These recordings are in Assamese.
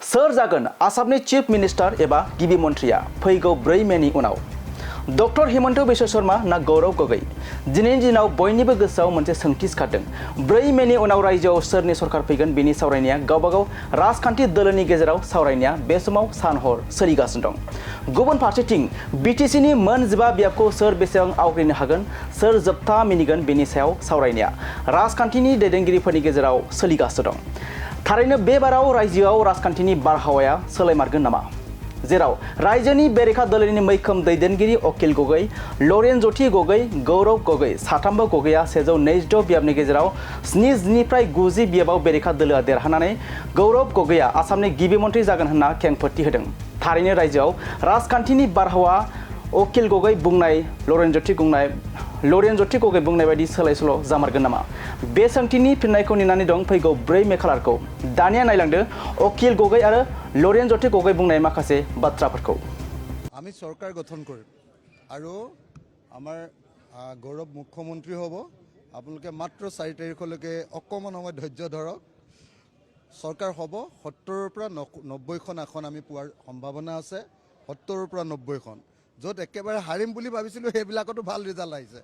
सोर जागोन आसामनि चीफ मिनिस्टार एबा गिबि मन्थ्रिया फैगौ 4 मेनि उनाव डक्टर हिमन्त बिश्व शर्मा ना गौरव गगৈ दिनैनि दिनाव बयनिबो गोसोआव मोनसे सोंथि सिखारदों 4 मेनि उनाव रायजोआव सोरनि सरकार फैगोन बेनि सावरायनाया गावबागाव राजखान्थि दोलोनि गेजेराव सावरायनाया बे समाव सान हर सोलिगासिनो दं। गुबुन फारसेथिं बिटिसिनि मोन 15 बियाबखौ सोर बेसेबां आवग्रिनो हागोन सोर जोबथा मिनिगोन बेनि सायाव सावरायनाया राजखान्थिनि दैदेनगिरिफोरनि गेजेराव सोलिगासिनो दं। थारैनो बे बाराव रायजोआव राजखान्थिनि बारहावाया सोलायमारगोन नामा? जेराव रायजोनि बेरेखा दोलोनि मैखोम दैदेनगिरि अखिल गगৈ, लरेन ज्योति गगৈ, गौरव गगৈ साथामबो गगैया 126 बियाबनि गेजेराव 70निफ्राय 90 बियाबाव बेरेखा दोलोआ देरहानानै गौरव गगैया आसामनि गिबि मन्थ्रि जागोन होनना खेंफोरथि होदों। थारैनो रायजोआव राजखान्थिनि बारहावा अखिल गगৈ बुंनाय लरेन ज्योति गगৈ बुंनाय बायदि सोलाय सोल' जामारगोन नामा? बे सोंथिनि फिननायखौ नेनानै दं फैगौ 4 मे खालारखौ। दानिया नायलांदो अखिल गगৈ आरो लरेन ज्योति गगৈ बुंनाय माखासे बाथ्राफोरखौ। আমি সরকার গঠন কৰিম আৰু আমাৰ গৌৰৱ মুখ্যমন্ত্ৰী হ'ব। আপোনালোকে মাত্ৰ 4 তাৰিখলৈকে অকমান সময় ধৈৰ্য ধৰক। সৰকাৰ হ'ব 70ৰ পৰা 90খন আসন আমি পোৱাৰ সম্ভাৱনা আছে। 70ৰ পৰা 90খন য'ত একেবাৰে হাৰিম বুলি ভাবিছিলোঁ সেইবিলাকতো ভাল ৰিজাল্ট আহিছে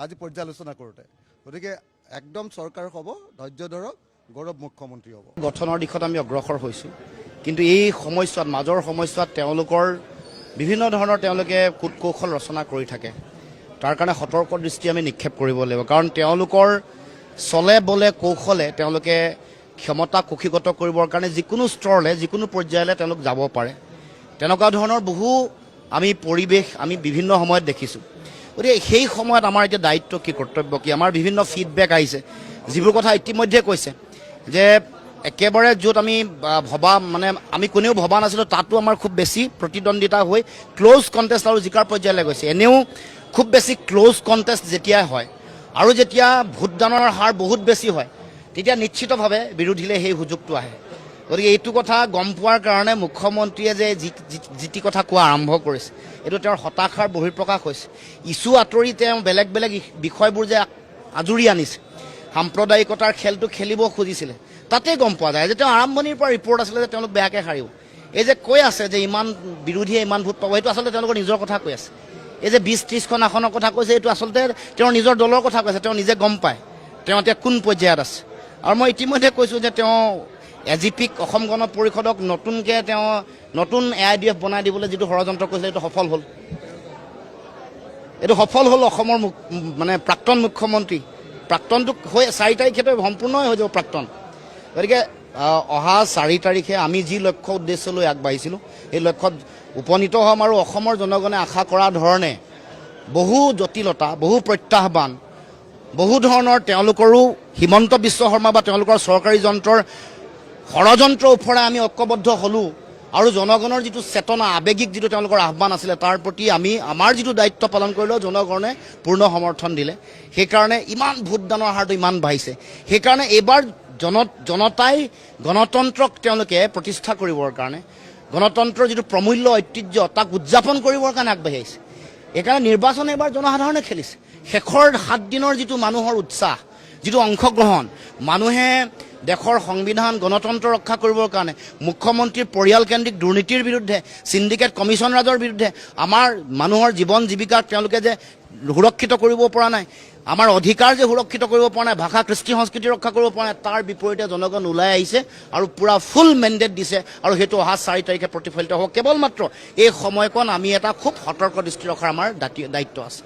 আজি পৰ্যালোচনা কৰোঁতে। গতিকে একদম সৰকাৰ হ'ব, ধৈৰ্য ধৰক, গৌৰৱ মুখ্যমন্ত্ৰী হ'ব। গঠনৰ দিশত আমি অগ্ৰসৰ হৈছোঁ, কিন্তু এই সময়ছোৱাত মাজৰ সময়ছোৱাত তেওঁলোকৰ বিভিন্ন ধৰণৰ তেওঁলোকে কূট কৌশল ৰচনা কৰি থাকে। তাৰ কাৰণে সতৰ্ক দৃষ্টি আমি নিক্ষেপ কৰিব লাগিব, কাৰণ তেওঁলোকৰ চলে বলে কৌশলে তেওঁলোকে ক্ষমতা কুক্ষিগত কৰিবৰ কাৰণে যিকোনো স্তৰলৈ যিকোনো পৰ্যায়লৈ তেওঁলোক যাব পাৰে। তেনেকুৱা ধৰণৰ বহু আমি পৰিৱেশ আমি বিভিন্ন সময়ত দেখিছোঁ। গতিকে সেই সময়ত আমাৰ এতিয়া দায়িত্ব কি, কৰ্তব্য কি? আমাৰ বিভিন্ন ফিডবেক আহিছে, যিবোৰ কথা ইতিমধ্যে কৈছে যে একেবাৰে য'ত আমি ভবা মানে আমি কোনেও ভবা নাছিলোঁ তাতো আমাৰ খুব বেছি প্ৰতিদ্বন্দ্বিতা হৈ ক্ল'জ কণ্টেষ্ট আৰু জিকাৰ পৰ্যায়লৈ গৈছে। এনেও খুব বেছি ক্ল'জ কণ্টেষ্ট যেতিয়া হয় আৰু যেতিয়া ভোটদানৰ হাৰ বহুত বেছি হয় তেতিয়া নিশ্চিতভাৱে বিৰোধীলৈ সেই সুযোগটো আহে। গতিকে এইটো কথা গম পোৱাৰ কাৰণে মুখ্যমন্ত্ৰীয়ে যে যি কথা কোৱা আৰম্ভ কৰিছে এইটো তেওঁৰ হতাশাৰ বহিঃপ্ৰকাশ হৈছে। ইছ্যু আঁতৰি তেওঁ বেলেগ বেলেগ বিষয়বোৰ যে আজৰি আনিছে, সাম্প্ৰদায়িকতাৰ খেলটো খেলিব খুজিছিলে, তাতে গম পোৱা যায় যে তেওঁ আৰম্ভণিৰ পৰা ৰিপৰ্ট আছিলে যে তেওঁলোক বেয়াকৈ হাৰিব। এই যে কৈ আছে যে ইমান বিৰোধীয়ে ইমান ভোট পাব, সেইটো আচলতে তেওঁলোকৰ নিজৰ কথা কৈ আছে। এই যে 20-30খন আসনৰ কথা কৈছে এইটো আচলতে তেওঁৰ নিজৰ দলৰ কথা কৈছে। তেওঁ নিজে গম পায় তেওঁ এতিয়া কোন পৰ্যায়ত আছে। আৰু মই ইতিমধ্যে কৈছোঁ যে তেওঁ এজিপিক অসম গণ পৰিষদক নতুনকৈ তেওঁ নতুন AIDF বনাই দিবলৈ যিটো ষড়যন্ত্ৰ কৰিছিলে এইটো সফল হ'ল। এইটো সফল হ'ল অসমৰ মানে প্ৰাক্তন মুখ্যমন্ত্ৰী প্ৰাক্তনটো হৈ 4 তাৰিখেতো সম্পূৰ্ণই হৈ যাব প্ৰাক্তন। গতিকে অহা 4 তাৰিখে আমি যি লক্ষ্য উদ্দেশ্য লৈ আগবাঢ়িছিলোঁ সেই লক্ষ্যত উপনীত হ'ম আৰু অসমৰ জনগণে আশা কৰা ধৰণে বহু জটিলতা, বহু প্ৰত্যাহ্বান, বহু ধৰণৰ তেওঁলোকৰো হিমন্ত বিশ্ব শৰ্মা বা তেওঁলোকৰ চৰকাৰী যন্ত্ৰৰ ষড়যন্ত্ৰ ওপৰত আমি ঐক্যবদ্ধ হ'লোঁ আৰু জনগণৰ যিটো চেতনা আৱেগিক যিটো তেওঁলোকৰ আহ্বান আছিলে তাৰ প্ৰতি আমি আমাৰ যিটো দায়িত্ব পালন কৰিলেও জনগণে পূৰ্ণ সমৰ্থন দিলে। সেইকাৰণে ইমান ভোটদানৰ হাৰটো ইমান বাঢ়িছে। সেইকাৰণে এইবাৰ জনতাই গণতন্ত্ৰক তেওঁলোকে প্ৰতিষ্ঠা কৰিবৰ কাৰণে গণতন্ত্ৰৰ যিটো প্ৰমূল্য ঐতিহ্য তাক উদযাপন কৰিবৰ কাৰণে আগবাঢ়ি আহিছে। এইকাৰণে নিৰ্বাচন এইবাৰ জনসাধাৰণে খেলিছে। শেষৰ 7 দিনৰ যিটো মানুহৰ উৎসাহ, যিটো অংশগ্ৰহণ, মানুহে দেশৰ সংবিধান গণতন্ত্ৰ ৰক্ষা কৰিবৰ কাৰণে মুখ্যমন্ত্ৰীৰ পৰিয়ালকেন্দ্ৰিক দুৰ্নীতিৰ বিৰুদ্ধে, চিণ্ডিকেট কমিশ্যন ৰাজৰ বিৰুদ্ধে, আমাৰ মানুহৰ জীৱন জীৱিকাক তেওঁলোকে যে সুৰক্ষিত কৰিব পৰা নাই, আমাৰ অধিকাৰ যে সুৰক্ষিত কৰিব পৰা নাই, ভাষা কৃষ্টি সংস্কৃতি ৰক্ষা কৰিব পৰা নাই, তাৰ বিপৰীতে জনগণ ওলাই আহিছে আৰু পূৰা ফুল মেণ্ডেট দিছে। আৰু সেইটো অহা 4 তাৰিখে প্ৰতিফলিত হ'ব। কেৱল মাত্ৰ এই সময়কণ আমি এটা খুব সতৰ্ক দৃষ্টি ৰখাৰ আমাৰ দায়িত্ব আছে।